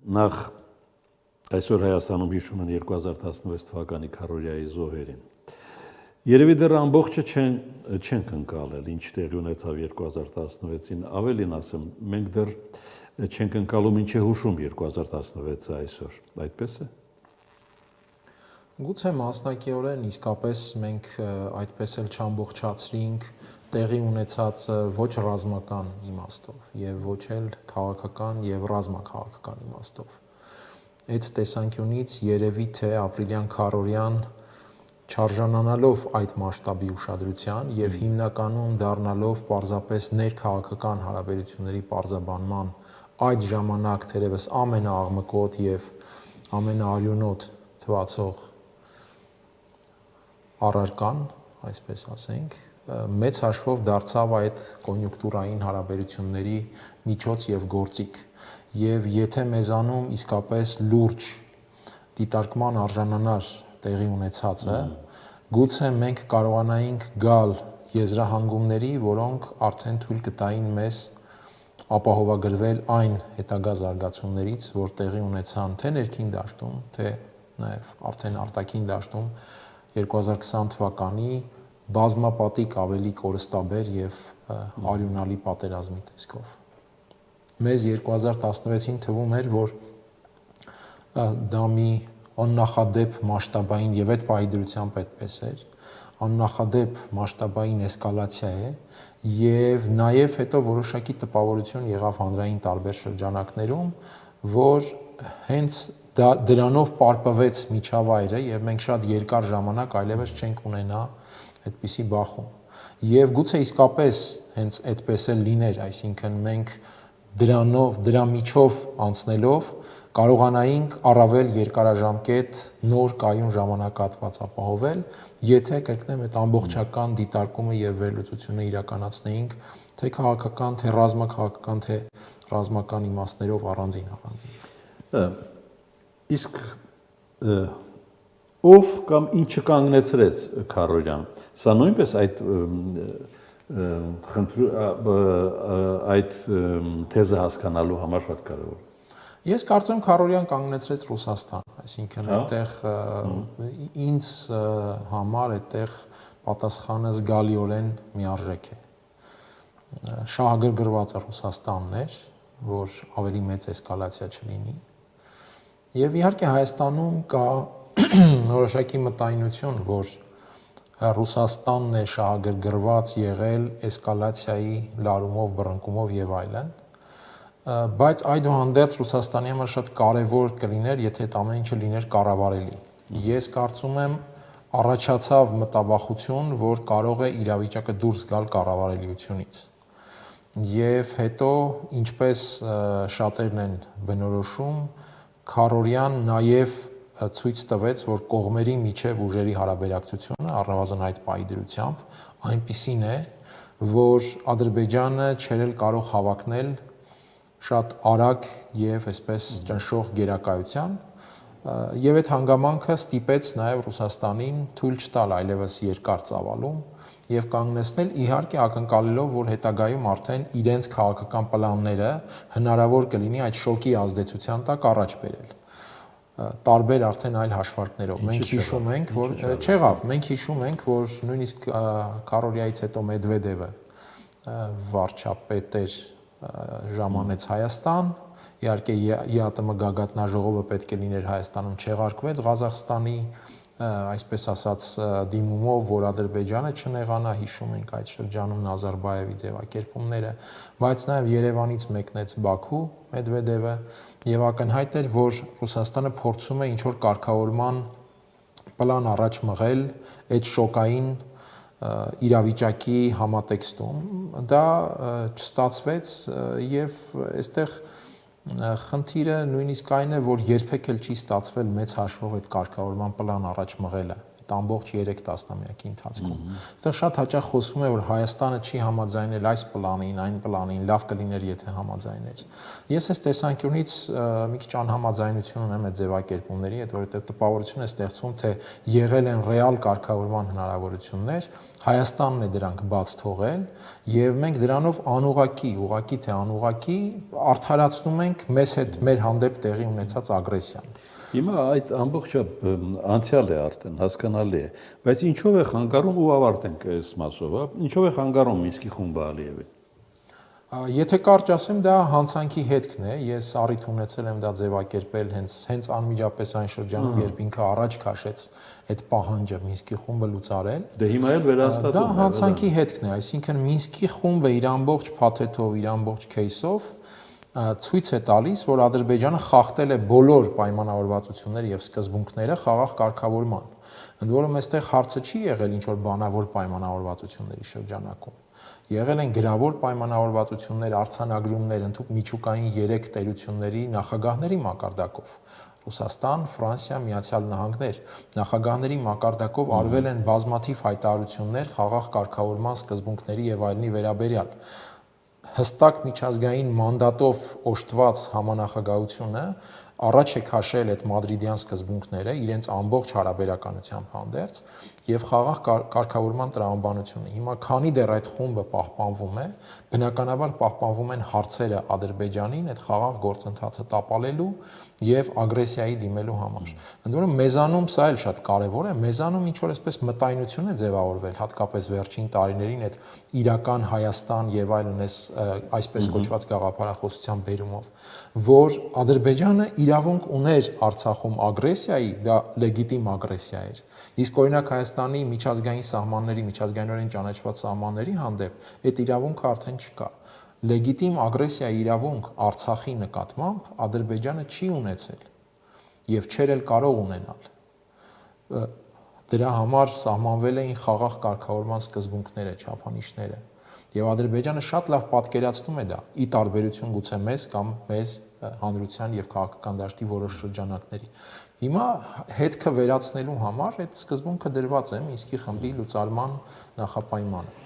Նախ այսօր Հայաստանում հիշում են 2016 թվականի քառորիայի զոհերին։ Երևի դեռ ամբողջը չենք ընկալել, ինչ տեղի ունեցավ 2016-ին, ավելին ասեմ, մենք դեռ չենք ընկալում ինչ է հուշում 2016-ը այսօր, այդպես է։ Գուցե մասնակիորեն իսկապես մենք այդպես էլ չամբողջացրինք տեղի ունեցածը ոչ ռազմական իմաստով եւ ոչ էլ քաղաքական եւ ռազմաքաղաքական իմաստով։ Այդ տեսանկյունից երևի թե ապրիլյան քառորյան չարժանանալով այդ մասշտաբի ուշադրության եւ հիմնականում դառնալով պարզապես ներքաղաքական հարաբերությունների պարզաբանման այդ ժամանակ թերևս ամենաաղմկոտ եւ ամենաարյունոտ թվացող առարկան, այսպես ասենք, մեծ հաշվով դարձավ այդ կոնյունկտուրային հարաբերությունների միջոց եւ գործիք։ Եվ եթե մեզանում իսկապես լուրջ դիտարկման արժանանար տեղի ունեցածը, գուցե մենք կարողանայինք գալ եզրահանգումների, որոնք արդեն թույլ կտային մեզ ապահովագրվել այն հետագա զարգացումներից, որ տեղի ունեցան թե ներքին դաշտում, թե նաեւ արդեն արտաքին դաշտում 2020 թվականի բազմապատիկ ավելի կորստաբեր եւ արյունալի պատերազմի տեսքով։ Մեզ 2016-ին թվում էր, որ դա մի աննախադեպ մասշտաբային եւ այդ պահի դրությամբ այդպես էր, աննախադեպ մասշտաբային էսկալացիա է եւ նաեւ հետո որոշակի տպավորություն եղավ հանրային տարբեր շրջանակներում, որ հենց դրանով պարպվեց միջավայրը եւ մենք շատ երկար ժամանակ այլևս չենք ունենա այդպիսի բախում։ Եվ գուցե իսկապես հենց այդպես էլ լիներ, այսինքն մենք դրա միջով անցնելով կարողանայինք առավել երկարաժամկետ նոր կայուն ժամանակահատված ապահովել, եթե կրկնեմ այդ ամբողջական դիտարկումը եւ վերլուծությունը իրականացնեինք թե քաղաքական, թե ռազմաքաղաքական, թե ռազմական իմաստներով առանձին։ Իսկ ով կամ ինչը կանգնեցրեց քառորյան, սա նույնպես այդ թեզը հասկանալու համար շատ կարևոր։ Ես կարծում քառորյան կանգնեցրեց Ռուսաստան, այսինքն այդտեղ ինձ համար այդտեղ պատասխանը զգալիորեն միարժեք է։ Շահագրգռված Ռուսաստանն էր, որ ավելի մեծ էսկալացիա չլինի։ Եվ իհարկե Հայաստանում կա որոշակի մտայնություն, որ Ռուսաստանն է շահագրգռված եղել էսկալացիայի լարումով, բռնկումով եւ այլն, բայց այդուհանդերձ Ռուսաստանի համար շատ կարևոր կլիներ, եթե այդ ամեն ինչը լիներ կառավարելի։ Ես կարծում եմ առաջացավ մտավախություն, որ կարող է իրավիճակը դուրս գալ կառավարելիությունից։ Եվ հետո, ինչպես շատերն են բնորոշում, քառորյան նաև ցույց տվեց, որ կողմերի միջև ուժերի հարաբերակցությունը առնվազն այդ պահի դրությամբ այնպիսին է, որ Ադրբեջանը չէր էլ կարող հավակնել շատ արագ եւ այսպես ճնշող գերակայության, եւ այդ հանգամանքը ստիպեց նաեւ Ռուսաստանին թույլ չտալ այլևս երկար ծավալում եւ կանգնեցնել իհարկե ակնկալելով, որ հետագայում արդեն իրենց քաղաքական պլանները հնարավոր կլինի այդ շոկի ազդեցության տակ առաջ բերել։ Տարբեր արդեն այլ հաշվարկներով։ Մենք հիշում ենք, որ չեղավ, մենք հիշում ենք, որ նույնիսկ քառորիայից հետո Մեդվեդևը վարչապետ էր ժամանեց Հայաստան, իհարկե ԵԱՏՄ գագաթնաժողովը պետք է լիներ Հայաստանում չեղարկվեց Ղազախստանի այսպես ասած դիմումով, որ Ադրբեջանը չնեղանա, հիշում ենք այդ շրջանում Նազարբաևի ձևակերպումները, բայց նաև Երևանից մեկնեց Բաքու Մեդվեդևը եւ ակնհայտ էր, որ Ռուսաստանը փորձում է ինչ-որ կարգավորման պլան առաջ մղել այդ շոկային իրավիճակի համատեքստում, դա չստացվեց եւ այստեղ խնդիրը նույնիսկ այն է, որ երբեք էլ չի ստացվել մեծ հաշվով այդ կարգավորման պլան առաջ մղելը այդ ամբողջ 3 տասնամյակի ընթացքում։ Այստեղ շատ հաճախ խոսվում է, որ Հայաստանը չի համաձայնել այս պլանին, այն պլանին, լավ կլիներ, եթե համաձայներ։ Ես այս տեսանկյունից մի քիչ անհամաձայնություն ունեմ այդ ձևակերպումների հետ, որովհետև տպավորություն է ստեղծվում, թե եղել են ռեալ կարգավորման հնարավորություններ, Հայաստանն է դրանք բաց թողել եւ մենք դրանով ուղղակի թե անուղղակի արդարացնում ենք մեզ հետ մեր հանդեպ տեղի ունեցած ագրեսիան։ Հիմա այդ ամբողջը անցյալ է արդեն, հասկանալի է, բայց ինչով է խանգարում ու ավարտենք այս մասով, ինչով է խանգարում Մինսկի խումբը Ալիևին։ Եթե կարճ ասեմ, դա հանցանքի հետքն է։ Ես առիթ ունեցել եմ դա ձևակերպել հենց անմիջապես այն շրջանում, երբ ինքը առաջ քաշեց այդ պահանջը Մինսկի խումբը լուծարել։ Դե հիմա էլ վերահաստատում է։ Դա հանցանքի հետքն է, այսինքն Մինսկի խումբը իր ամբողջ փաթեթով, իր ամբողջ քեյսով ցույց է տալիս, որ Ադրբեջանը խախտել է բոլոր պայմանավորվածությունները եւ սկզբունքները խաղաղ կարգավորման։ Ընդ որում այստեղ հարցը չի եղել ինչ որ բանավոր պայմանավորվածությունների շրջանակում։ Եղել են գրավոր պայմանավորվածություններ, արձանագրումներ, ընդհանուր միջուկային 3 տերությունների նախագահների մակարդակով։ Ռուսաստան, Ֆրանսիա, Միացյալ Նահանգներ նախագահների մակարդակով արվել են բազմաթիվ հայտարարություններ խաղաղ կարգավորման սկզբունքների եւ այլնի վերաբերյալ։ Հստակ միջազգային մանդատով օժտված համանախագահությունը առաջ է քաշել այդ մադրիդյան սկզբունքները իրենց ամբողջ հարաբերականությամբ հանդերձ եւ խաղաղ կարգավորման տրամաբանությունը։ Հիմա քանի դեռ այդ խումբը պահպանվում է, բնականաբար պահպանվում են հարցերը Ադրբեջանին այդ խաղաղ գործընթացը տապալելու եւ ագրեսիայի դիմելու համար։ Ընդ որում մեզանում սա էլ շատ կարեւոր է, մեզանում ինչ որ այսպես մտայնություն է ձևավորվել, հատկապես վերջին տարիներին այդ իրական Հայաստան եւ այլն այսպես կոչված գաղափարախոսության բերումով, որ Ադրբեջանը իրավունք ուներ Արցախում ագրեսիայի, դա լեգիտիմ ագրեսիա էր։ Իսկ օրինակ Հայաստանի միջազգային սահմանների, միջազգայինորեն ճանաչված սահմանների հանդեպ այդ իրավունքը արդեն չկա։ Լեգիտիմ ագրեսիայի իրավունք Արցախի նկատմամբ Ադրբեջանը չի ունեցել եւ չէր էլ կարող ունենալ։ Դրա համար սահմանվել էին խաղաղ կարգավորման սկզբունքները, չափանիշները։ Եվ Ադրբեջանը շատ լավ պատկերացնում է դա՝ ի տարբերություն գուցե մեզ կամ մեր հանրության եւ քաղաքական դաշտի որոշ շրջանակների։ Հիմա հետքը վերացնելու համար այդ սկզբունքը դրված է Մինսկի խմբի լուծարման նախապայմանը։